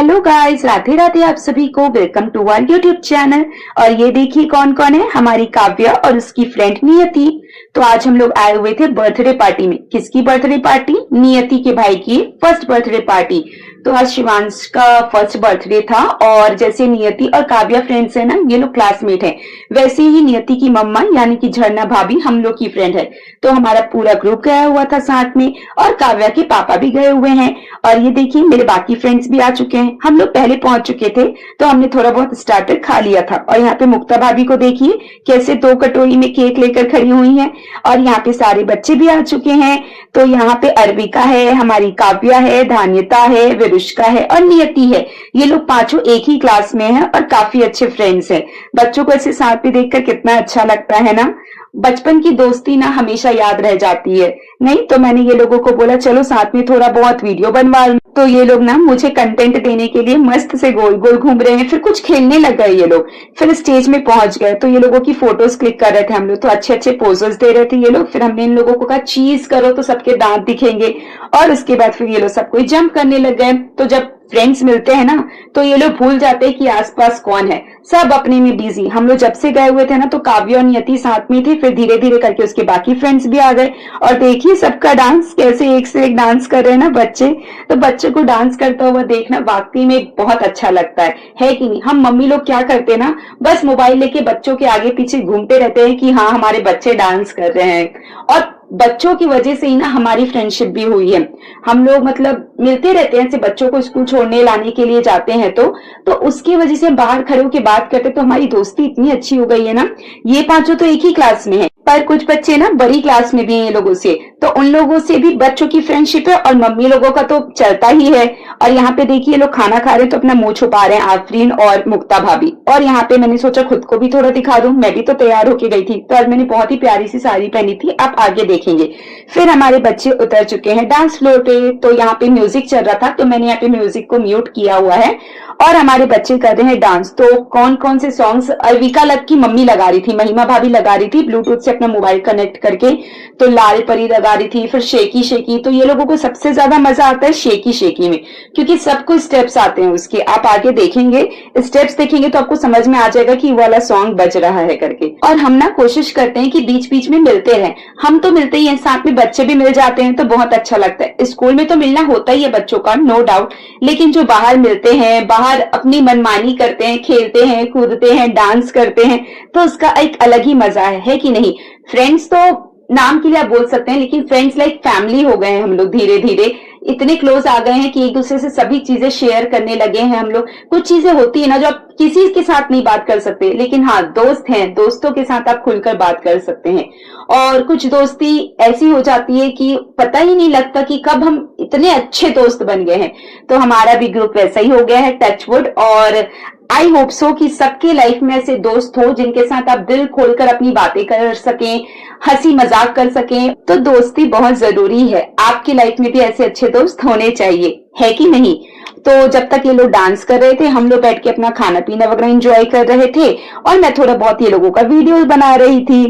Hello guys, Radhe Radhe आप सभी को। Welcome to our YouTube channel. और ये देखिए कौन कौन है, हमारी काव्या और उसकी फ्रेंड नियति। तो आज हम लोग आए हुए थे बर्थडे पार्टी में। किसकी बर्थडे पार्टी? नियति के भाई की फर्स्ट बर्थडे पार्टी। तो आज शिवांश का फर्स्ट बर्थडे था और जैसे नियति और काव्या फ्रेंड्स है ना, ये लोग क्लासमेट हैं, वैसे ही नियति की मम्मा यानी कि झरना भाभी हम लोग की फ्रेंड है। तो हमारा पूरा ग्रुप गया हुआ था साथ में और काव्या के पापा भी गए हुए हैं। और ये देखिए मेरे बाकी फ्रेंड्स भी आ चुके हैं। हम लोग पहले पहुंच चुके थे तो हमने थोड़ा बहुत स्टार्टर खा लिया था। और यहाँ पे मुक्ता भाभी को देखिए कैसे 2 कटोरी में केक लेकर खड़ी हुई हैं। और यहाँ पे सारे बच्चे भी आ चुके हैं। तो यहाँ पे अर्विका है, हमारी काव्या है, धान्यता है, विरुष्का है और नियति है। ये लोग पांचों एक ही क्लास में हैं और काफी अच्छे फ्रेंड्स हैं। बच्चों को ऐसे साथ में देखकर कितना अच्छा लगता है ना। बचपन की दोस्ती ना हमेशा याद रह जाती है। नहीं तो मैंने ये लोगों को बोला चलो साथ में थोड़ा बहुत वीडियो बनवा लो। तो ये लोग ना मुझे कंटेंट देने के लिए मस्त से गोल गोल घूम रहे हैं। फिर कुछ खेलने लग गए ये लोग। फिर स्टेज में पहुंच गए तो ये लोगों की फोटोज क्लिक कर रहे थे हम लोग। तो अच्छे अच्छे पोजेस दे रहे थे ये लोग। फिर हमने इन लोगों को कहा चीज करो तो सबके दांत दिखेंगे। और उसके बाद फिर ये लोग सब कोई जंप करने लग गए। तो जब फ्रेंड्स मिलते हैं ना तो ये लोग भूल जाते हैं कि आसपास कौन है, सब अपने में बिजी। हम लोग जब से गए हुए थे ना तो काव्या और नियति साथ में थे। फिर धीरे धीरे करके उसके बाकी फ्रेंड्स भी आ गए। और देखिए सबका डांस कैसे एक से एक डांस कर रहे हैं ना बच्चे। तो बच्चे को डांस करता हुआ देखना वाकई में बहुत अच्छा लगता है कि नहीं। हम मम्मी लोग क्या करते ना, बस मोबाइल लेके बच्चों के आगे पीछे घूमते रहते हैं कि हाँ हमारे बच्चे डांस कर रहे हैं। और बच्चों की वजह से ही ना हमारी फ्रेंडशिप भी हुई है। हम लोग मतलब मिलते रहते हैं, ऐसे बच्चों को स्कूल छोड़ने लाने के लिए जाते हैं तो उसकी वजह से हम बाहर खड़े होकर बात करते तो हमारी दोस्ती इतनी अच्छी हो गई है ना। ये पांचों तो एक ही क्लास में है पर कुछ बच्चे ना बड़ी क्लास में भी हैं ये लोगों से। तो उन लोगों से भी बच्चों की फ्रेंडशिप है और मम्मी लोगों का तो चलता ही है। और यहाँ पे देखिए लोग खाना खा रहे हैं तो अपना मुंह छुपा रहे हैं आफरीन और मुक्ता भाभी। और यहाँ पे मैंने सोचा खुद को भी थोड़ा दिखा दूं, मैं भी तो तैयार होके गई थी। तो आज मैंने बहुत ही प्यारी सी साड़ी पहनी थी, आप आगे देखेंगे। फिर हमारे बच्चे उतर चुके हैं डांस फ्लोर पे। तो यहाँ पे म्यूजिक चल रहा था तो मैंने यहाँ पे म्यूजिक को म्यूट किया हुआ है और हमारे बच्चे कर रहे हैं डांस। तो कौन कौन से सॉन्ग्स अर्विका लग की मम्मी लगा रही थी, महिमा भाभी लगा रही थी ब्लूटूथ से अपना मोबाइल कनेक्ट करके। तो लाल परी लगा रही थी, फिर शेकी शेकी। तो ये लोगों को सबसे ज्यादा मजा आता है शेकी शेकी में क्योंकि सबको स्टेप्स आते हैं उसके। आप आगे देखेंगे, स्टेप्स देखेंगे तो आपको समझ में आ जाएगा कि वाला सॉन्ग बज रहा है करके। और हम ना कोशिश करते हैं कि बीच बीच में मिलते रहें। हम तो मिलते ही हैं, साथ में बच्चे भी मिल जाते हैं तो बहुत अच्छा लगता है। स्कूल में तो मिलना होता ही है बच्चों का, नो डाउट, लेकिन जो बाहर मिलते हैं, बाहर अपनी मनमानी करते हैं, खेलते हैं, कूदते हैं, डांस करते हैं, तो उसका एक अलग ही मजा है कि नहीं। फ्रेंड्स तो नाम के लिए आप बोल सकते हैं लेकिन फ्रेंड्स लाइक फैमिली हो गए हैं हम लोग। धीरे धीरे इतने क्लोज आ गए हैं कि एक दूसरे से सभी चीजें शेयर करने लगे हैं हम लोग। कुछ चीजें होती है ना जो आप किसी के साथ नहीं बात कर सकते, लेकिन हाँ दोस्त हैं, दोस्तों के साथ आप खुलकर बात कर सकते हैं। और कुछ दोस्ती ऐसी हो जाती है कि पता ही नहीं लगता कि कब हम इतने अच्छे दोस्त बन गए हैं। तो हमारा भी ग्रुप वैसा ही हो गया है, टचवुड। और आई होप सो कि सबके लाइफ में ऐसे दोस्त हो जिनके साथ आप दिल खोलकर अपनी बातें कर सकें, हंसी मजाक कर सकें। तो दोस्ती बहुत जरूरी है। आपकी लाइफ में भी ऐसे अच्छे दोस्त होने चाहिए, है कि नहीं। तो जब तक ये लोग डांस कर रहे थे हम लोग बैठ के अपना खाना पीना वगैरह एंजॉय कर रहे थे और मैं थोड़ा बहुत ये लोगों का वीडियो बना रही थी।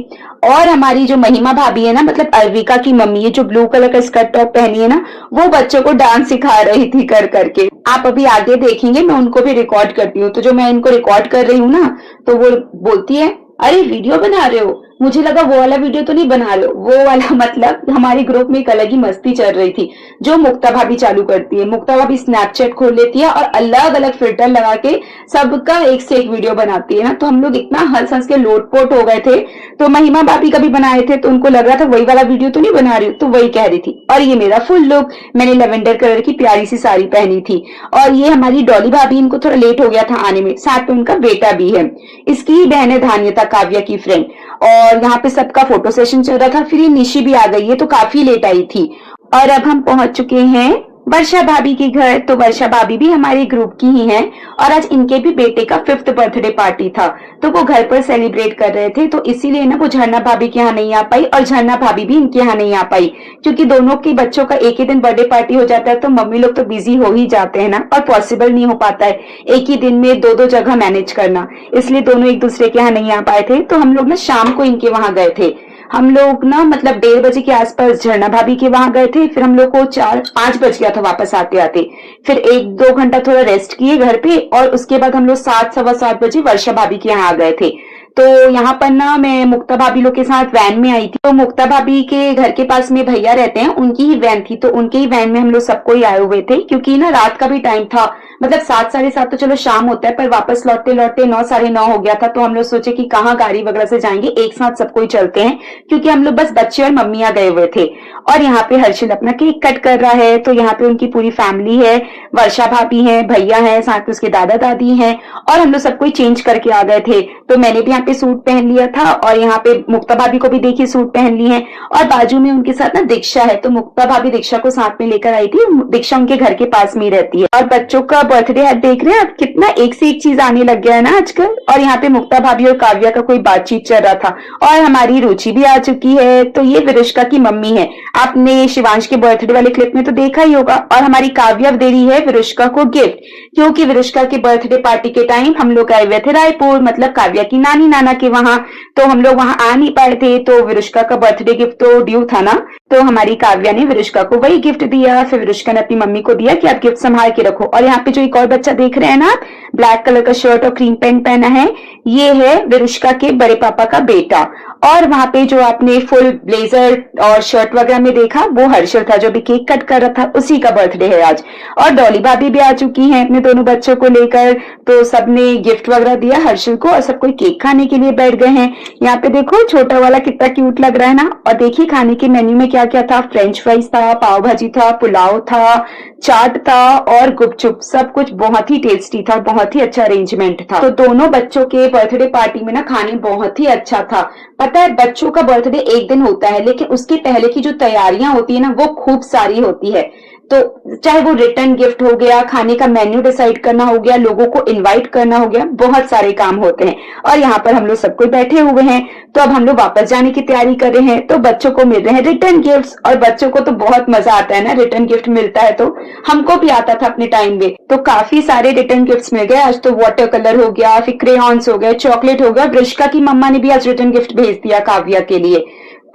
और हमारी जो महिमा भाभी है ना, मतलब अर्विका की मम्मी है, जो ब्लू कलर का स्कर्ट टॉप पहनी है ना, वो बच्चों को डांस सिखा रही थी कर करके। आप अभी आगे देखेंगे, मैं उनको भी रिकॉर्ड करती हूँ। तो जो मैं इनको रिकॉर्ड कर रही हूँ ना तो वो बोलती है अरे वीडियो बना रहे हो। मुझे लगा वो वाला वीडियो तो नहीं बना रहे हो। वो वाला मतलब हमारे ग्रुप में एक अलग ही मस्ती चल रही थी जो मुक्ता भाभी चालू करती है। मुक्ता भाभी स्नैपचैट खोल लेती है और अलग अलग फिल्टर लगा के सबका एक से एक वीडियो बनाती है ना। तो हम लोग इतना हंस हंस के लोटपोट हो गए थे। तो महिमा भाभी का भी बनाए थे तो उनको लग रहा था वही वाला वीडियो तो नहीं बना रही, तो वही कह रही थी। और ये मेरा फुल लुक, मैंने लेवेंडर कलर की प्यारी सी साड़ी पहनी थी। और ये हमारी डॉली भाभी, इनको थोड़ा लेट हो गया था आने में, साथ में उनका बेटा भी है। इसकी ही बहन है धान्यता, काव्या की फ्रेंड। और यहाँ पे सबका फोटो सेशन चल रहा था। फिर ये निशी भी आ गई है तो काफी लेट आई थी। और अब हम पहुंच चुके हैं वर्षा भाभी के घर। तो वर्षा भाभी भी हमारे ग्रुप की ही हैं और आज इनके भी बेटे का 5th बर्थडे पार्टी था तो वो घर पर सेलिब्रेट कर रहे थे। तो इसीलिए ना वो झरना भाभी के यहाँ नहीं आ पाई और झरना भाभी भी इनके यहाँ नहीं आ पाई क्योंकि दोनों के बच्चों का एक ही दिन बर्थडे पार्टी हो जाता है तो मम्मी लोग तो बिजी हो ही जाते हैं ना। और पॉसिबल नहीं हो पाता है एक ही दिन में दो जगह मैनेज करना, इसलिए दोनों एक दूसरे के यहाँ नहीं आ पाए थे। तो हम लोग ना शाम को इनके वहां गए थे। हम लोग ना मतलब 1:30 बजे के आसपास झरना भाभी के वहां गए थे। फिर हम लोग को 4-5 बज गया था वापस आते आते। फिर 1-2 घंटा थोड़ा रेस्ट किए घर पे, और उसके बाद हम लोग 7 सवा 7 बजे वर्षा भाभी के यहाँ आ गए थे। तो यहाँ पर ना मैं मुक्ता भाभी लोग के साथ वैन में आई थी। तो मुक्ता भाभी के घर के पास में भैया रहते हैं, उनकी ही वैन थी, तो उनके ही वैन में हम लोग सबको ही आए हुए थे, क्योंकि ना रात का भी टाइम था। मतलब 7 साढ़े 7 तो चलो शाम होता है, पर वापस लौटते लौटते 9 साढ़े 9 हो गया था। तो हम लोग सोचे कि कहाँ गाड़ी वगैरह से जाएंगे, एक साथ सबको ही चलते हैं, क्योंकि हम लोग बस बच्चे और मम्मियां गए हुए थे। और यहाँ पे हर्षिल अपना केक कट कर रहा है। तो यहाँ पे उनकी पूरी फैमिली है, वर्षा भाभी है, भैया है, साथ में उसके दादा दादी हैं, और हम लोग सबको ही चेंज करके आ गए थे। तो मैंने भी यहाँ पे सूट पहन लिया था, और यहाँ पे मुक्ता भाभी को भी देखी सूट पहन ली है। और बाजू में उनके साथ ना दीक्षा है, तो मुक्ता भाभी दीक्षा को साथ में लेकर आई थी। दीक्षा उनके घर के पास में ही रहती है। और बच्चों का बर्थडे है, देख रहे हैं आप कितना एक से एक चीज आने लग गया है ना आजकल। और यहाँ पे मुक्ता भाभी और काव्या का कोई बातचीत चल रहा था, और हमारी रुचि भी आ चुकी है। तो ये विरुष्का की मम्मी है, आपने शिवांश के बर्थडे वाले क्लिप में तो देखा ही होगा। और हमारी काव्या दे रही है विरुष्का को गिफ्ट, क्योंकि विरुष्का के बर्थडे पार्टी के टाइम हम लोग आए हुए थे रायपुर, मतलब काव्या की नानी नाना के वहां। तो हम लोग वहां आ नहीं पाए थे, तो विरुष्का का बर्थडे गिफ्ट तो ड्यू था ना। तो हमारी काव्या ने विरुष्का को वही गिफ्ट दिया। फिर विरुष्का ने अपनी मम्मी को दिया कि आप गिफ्ट संभाल के रखो। और यहाँ पे जो एक और बच्चा देख रहे हैं ना, ब्लैक कलर का शर्ट और क्रीम पैंट पहना है, ये है विरुष्का के बड़े पापा का बेटा। और वहां पे जो आपने फुल ब्लेजर और शर्ट वगैरह में देखा, वो हर्षल था जो भी केक कट कर रहा था, उसी का बर्थडे है आज। और डॉली भाभी भी आ चुकी हैं अपने दोनों बच्चों को लेकर। तो सबने गिफ्ट वगैरह दिया हर्षल को, और सब कोई केक खाने के लिए बैठ गए हैं। यहाँ पे देखो छोटा वाला कितना क्यूट लग रहा है ना। और देखिए खाने के मेन्यू में क्या क्या था, फ्रेंच फ्राइज था, पाव भाजी था, पुलाव था, चाट था और गुपचुप। सब कुछ बहुत ही टेस्टी था, बहुत ही अच्छा अरेंजमेंट था। तो दोनों बच्चों के बर्थडे पार्टी में ना खाने बहुत ही अच्छा था। पता है बच्चों का बर्थडे एक दिन होता है, लेकिन उसके पहले की जो तैयारियां होती है ना, वो खूब सारी होती है। तो चाहे वो रिटर्न गिफ्ट हो गया, खाने का मेन्यू डिसाइड करना हो गया, लोगों को इनवाइट करना हो गया, बहुत सारे काम होते हैं। और यहाँ पर हम लोग सब कोई बैठे हुए हैं। तो अब हम लोग वापस जाने की तैयारी कर रहे हैं। तो बच्चों को मिल रहे हैं रिटर्न गिफ्ट्स, और बच्चों को तो बहुत मजा आता है ना, रिटर्न गिफ्ट मिलता है। तो हमको भी आता था अपने टाइम में। तो काफी सारे रिटर्न गिफ्ट्स मिल गए आज। तो वाटर कलर हो गया, फिर क्रेयॉन्स हो गए, चॉकलेट हो गया। वृष्का की मम्मा ने भी आज रिटर्न गिफ्ट भेज दिया काव्या के लिए।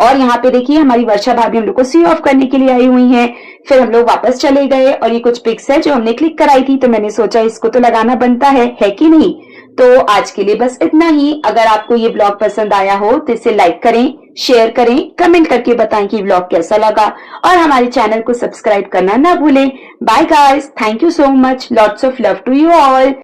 और यहाँ पे देखिए हमारी वर्षा भाभी हम लोग को सी ऑफ करने के लिए आई हुई हैं। फिर हम लोग वापस चले गए, और ये कुछ पिक्स है जो हमने क्लिक कराई थी, तो मैंने सोचा इसको तो लगाना बनता है कि नहीं। तो आज के लिए बस इतना ही। अगर आपको ये ब्लॉग पसंद आया हो तो इसे लाइक करें, शेयर करें, कमेंट करके बताएं कि ब्लॉग कैसा लगा, और हमारे चैनल को सब्सक्राइब करना ना भूलें। Bye guys, thank you so much, lots of love to you all.